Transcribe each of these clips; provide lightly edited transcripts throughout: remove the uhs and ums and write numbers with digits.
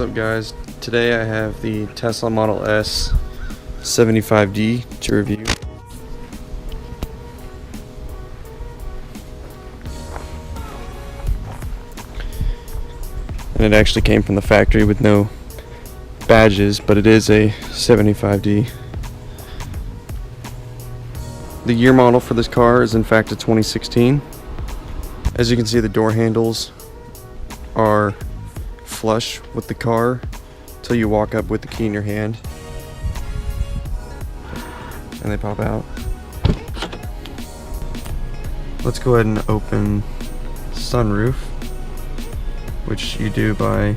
What's up guys, today I have the Tesla Model S 75D to review. And it actually came from the factory with no badges, but it is a 75D. The year model for this car is in fact a 2016. As you can see, the door handles are flush with the car till you walk up with the key in your hand and they pop out. Let's go ahead and open Sunroof, which you do by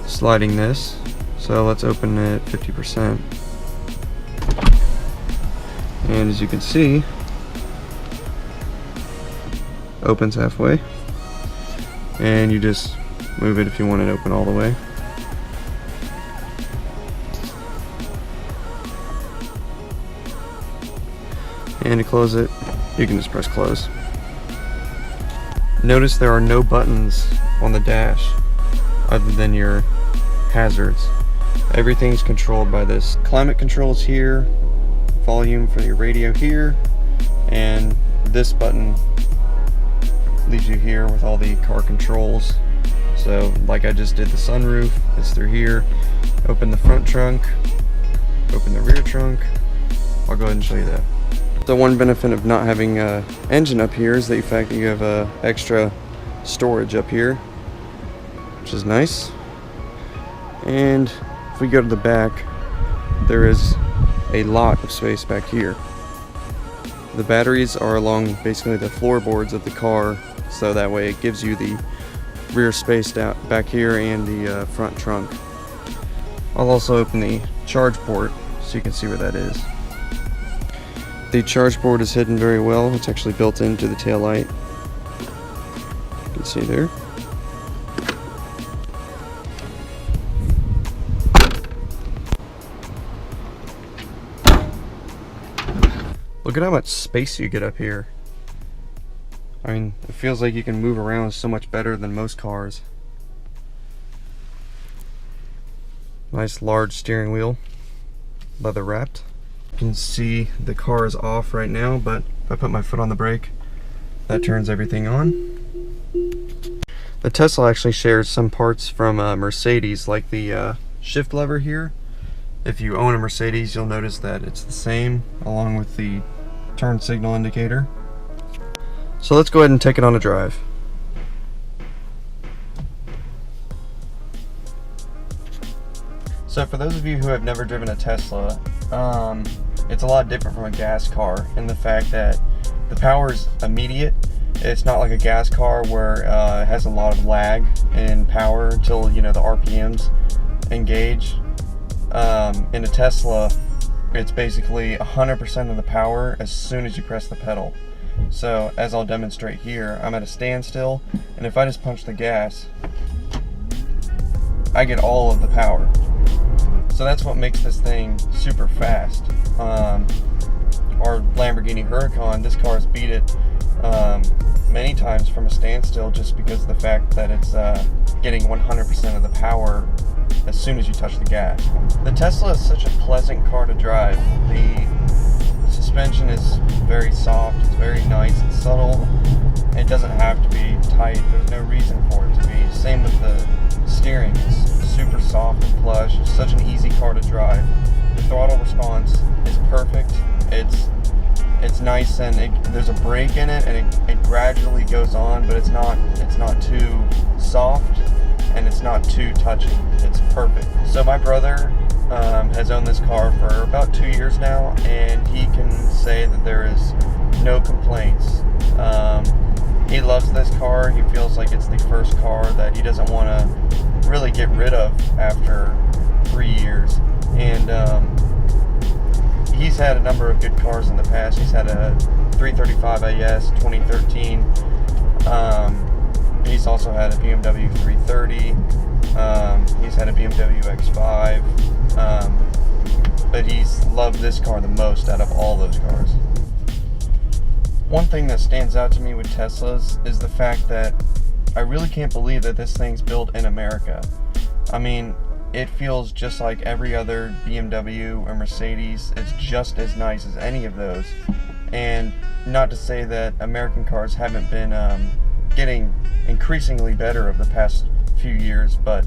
sliding this. So let's open it 50%. And as you can see, opens halfway, and you just move it if you want it open all the way. And to close it, you can just press close. Notice there are no buttons on the dash other than your hazards. Everything's controlled by this. Climate controls here, volume for your radio here, and this button leaves you here with all the car controls. So like I just did the sunroof, it's through here. Open the front trunk, open the rear trunk. I'll go ahead and show you that. The one benefit of not having an engine up here is the fact that you have extra storage up here, which is nice. And if we go to the back, there is a lot of space back here. The batteries are along basically the floorboards of the car, so that way it gives you the rear space down back here and the front trunk. I'll also open the charge port so you can see where that is. The charge port is hidden very well. It's actually built into the taillight. You can see there. Look at how much space you get up here. I mean, it feels like you can move around so much better than most cars. Nice large steering wheel, leather wrapped. You can see the car is off right now, but if I put my foot on the brake, that turns everything on. The Tesla actually shares some parts from Mercedes, like the shift lever here. If you own a Mercedes, you'll notice that it's the same, along with the turn signal indicator. So let's go ahead and take it on a drive. So for those of you who have never driven a Tesla, it's a lot different from a gas car in the fact that the power is immediate. It's not like a gas car where it has a lot of lag in power until the RPMs engage. In a Tesla, it's basically 100% of the power as soon as you press the pedal. So as I'll demonstrate here, I'm at a standstill, and if I just punch the gas, I get all of the power. So that's what makes this thing super fast. Our Lamborghini Huracan, this car has beat it many times from a standstill just because of the fact that it's getting 100% of the power as soon as you touch the gas. The Tesla is such a pleasant car to drive. The suspension is very soft, it's very nice and subtle. It doesn't have to be tight, there's no reason for it to be. Same with the steering, it's super soft and plush. It's such an easy car to drive. The throttle response is perfect. It's nice, and there's a brake in it, and it gradually goes on, but it's not too soft and it's not too touchy. It's perfect. So my brother has owned this car for about 2 years now, and he can say that there is no complaints. He loves this car. He feels like it's the first car that he doesn't want to really get rid of after 3 years. And he's had a number of good cars in the past. He's had a 335 AS 2013. He's also had a BMW 330. He's had a BMW X5. But he's loved this car the most out of all those cars. One thing that stands out to me with Teslas is the fact that I really can't believe that this thing's built in America. I mean, it feels just like every other BMW or Mercedes. It's just as nice as any of those. And not to say that American cars haven't been getting increasingly better over the past few years, but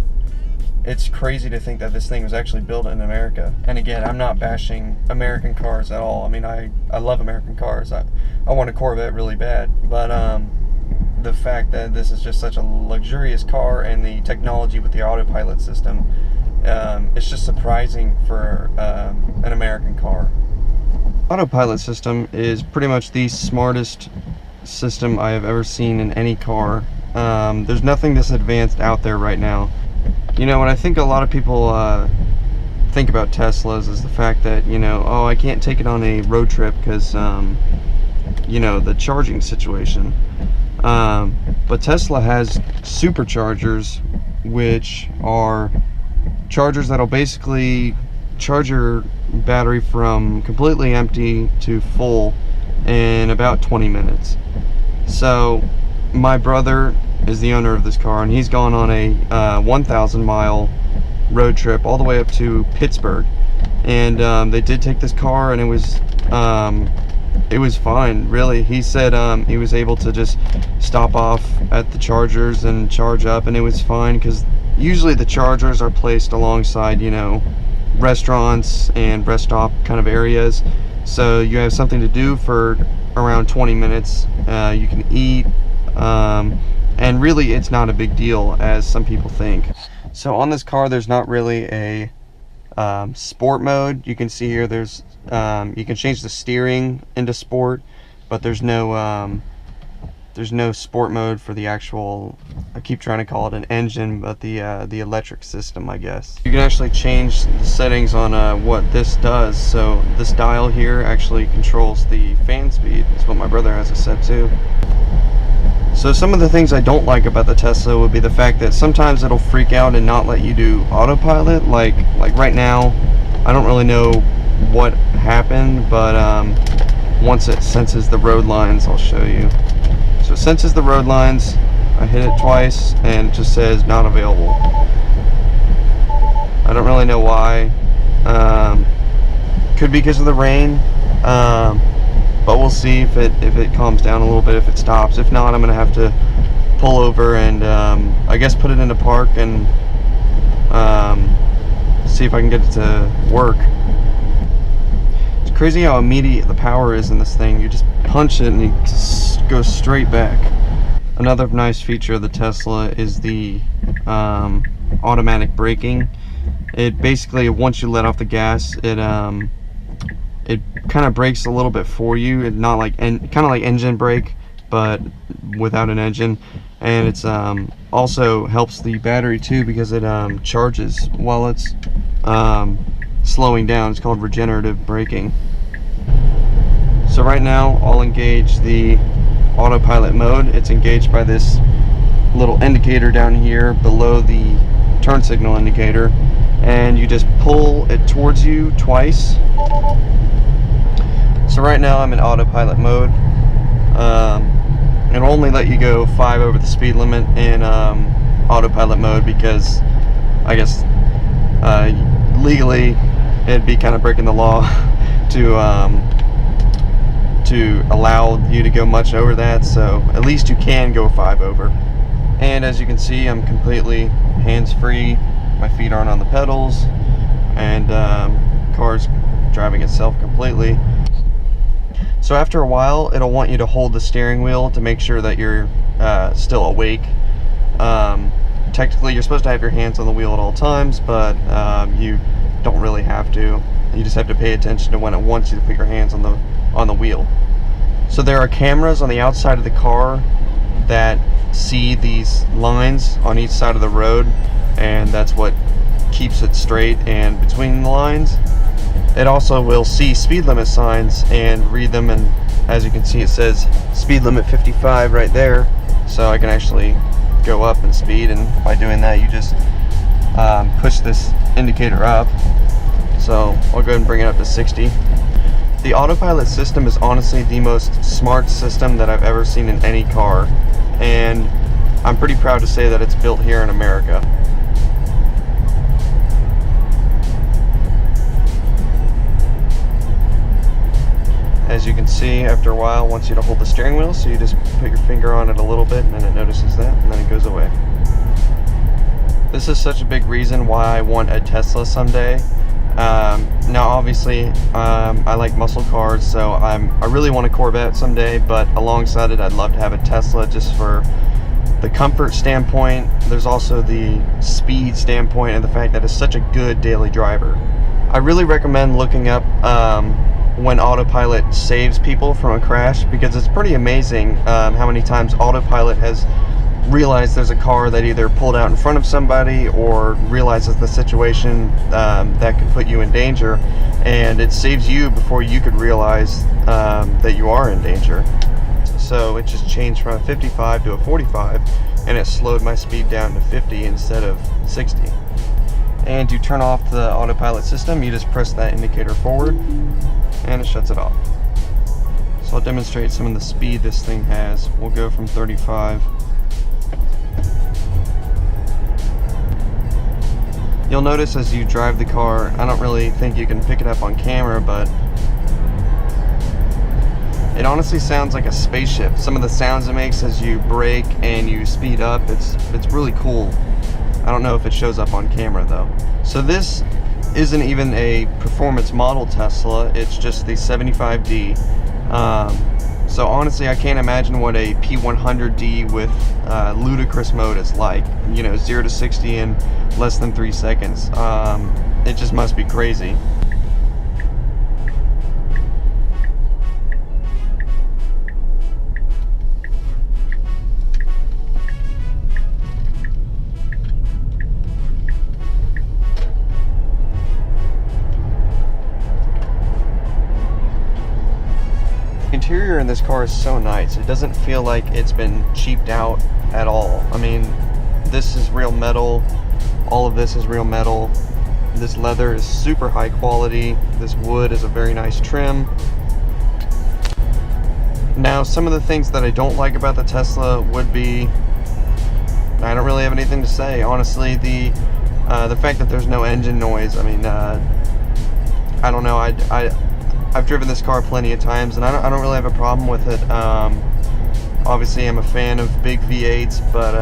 it's crazy to think that this thing was actually built in America. And again, I'm not bashing American cars at all. I mean, I love American cars. I want a Corvette really bad, but the fact that this is just such a luxurious car, and the technology with the autopilot system, it's just surprising for an American car. Autopilot system is pretty much the smartest system I have ever seen in any car. There's nothing this advanced out there right now. You know, what I think a lot of people think about Teslas is the fact that, you know, oh, I can't take it on a road trip because, you know, the charging situation. But Tesla has superchargers, which are chargers that'll basically charge your battery from completely empty to full in about 20 minutes. So my brother is the owner of this car, and he's gone on a 1,000 mile road trip all the way up to Pittsburgh, and they did take this car, and it was fine, really. He said he was able to just stop off at the chargers and charge up, and it was fine, because usually the chargers are placed alongside, you know, restaurants and rest stop kind of areas, so you have something to do for around 20 minutes. You can eat, and really it's not a big deal as some people think. So on this car, there's not really a sport mode. You can see here there's you can change the steering into sport, but there's no sport mode for the actual, I keep trying to call it an engine, but the electric system, I guess. You can actually change the settings on what this does. So this dial here actually controls the fan speed. That's what my brother has it set to. So some of the things I don't like about the Tesla would be the fact that sometimes it'll freak out and not let you do autopilot. Like right now, I don't really know what happened, but once it senses the road lines, I'll show you. So it senses the road lines, I hit it twice, and it just says not available. I don't really know why. Could be because of the rain. But we'll see if it calms down a little bit, if it stops. If not, I'm gonna have to pull over and I guess put it into park and see if I can get it to work. It's crazy how immediate the power is in this thing. You just punch it and it goes straight back. Another nice feature of the Tesla is the automatic braking. It basically, once you let off the gas, it kind of brakes a little bit for you. It's not like, kind of like engine brake, but without an engine. And it's also helps the battery too, because it charges while it's slowing down. It's called regenerative braking. So right now I'll engage the autopilot mode. It's engaged by this little indicator down here below the turn signal indicator, and you just pull it towards you twice. So right now I'm in autopilot mode. It'll only let you go 5 over the speed limit in autopilot mode, because I guess legally it'd be kind of breaking the law to allow you to go much over that. So at least you can go 5 over. And as you can see, I'm completely hands-free. My feet aren't on the pedals, and car's driving itself completely. So after a while, it'll want you to hold the steering wheel to make sure that you're still awake. Technically, you're supposed to have your hands on the wheel at all times, but you don't really have to. You just have to pay attention to when it wants you to put your hands on the wheel. So there are cameras on the outside of the car that see these lines on each side of the road, and that's what keeps it straight and between the lines. It also will see speed limit signs and read them, and as you can see, it says speed limit 55 right there, so I can actually go up in speed, and by doing that you just push this indicator up. So I'll go ahead and bring it up to 60. The autopilot system is honestly the most smart system that I've ever seen in any car, and I'm pretty proud to say that it's built here in America. see after a while wants you to hold the steering wheel, so you just put your finger on it a little bit and then it notices that and then it goes away. This is such a big reason why I want a Tesla someday. Now obviously I like muscle cars, so I really want a Corvette someday, but alongside it I'd love to have a Tesla just for the comfort standpoint. There's also the speed standpoint and the fact that it's such a good daily driver. I really recommend looking up when Autopilot saves people from a crash, because it's pretty amazing how many times Autopilot has realized there's a car that either pulled out in front of somebody or realizes the situation that could put you in danger, and it saves you before you could realize that you are in danger. So it just changed from a 55 to a 45, and it slowed my speed down to 50 instead of 60. And to turn off the autopilot system, you just press that indicator forward and it shuts it off. So I'll demonstrate some of the speed this thing has. We'll go from 35. You'll notice as you drive the car, I don't really think you can pick it up on camera, but it honestly sounds like a spaceship. Some of the sounds it makes as you brake and you speed up, it's really cool. I don't know if it shows up on camera though. So this isn't even a performance model Tesla, it's just the 75D. So honestly, I can't imagine what a P100D with ludicrous mode is like. You know, 0 to 60 in less than 3 seconds. It just must be crazy. Interior in this car is so nice. It doesn't feel like it's been cheaped out at all. I mean, this is real metal. All of this is real metal. This leather is super high quality. This wood is a very nice trim. Now, some of the things that I don't like about the Tesla would be, I don't really have anything to say. Honestly, the fact that there's no engine noise. I mean, I don't know. I've driven this car plenty of times, and I don't really have a problem with it. Obviously, I'm a fan of big V8s, but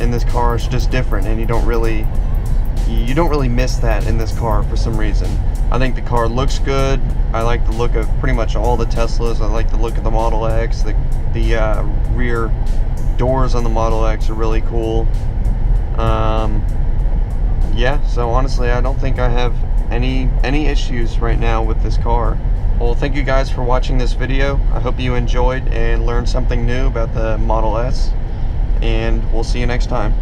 in this car, it's just different, and you don't really miss that in this car for some reason. I think the car looks good. I like the look of pretty much all the Teslas. I like the look of the Model X. The rear doors on the Model X are really cool. Yeah, so honestly, I don't think I have any issues right now with this car. Well, thank you guys for watching this video. I hope you enjoyed and learned something new about the Model S, and we'll see you next time.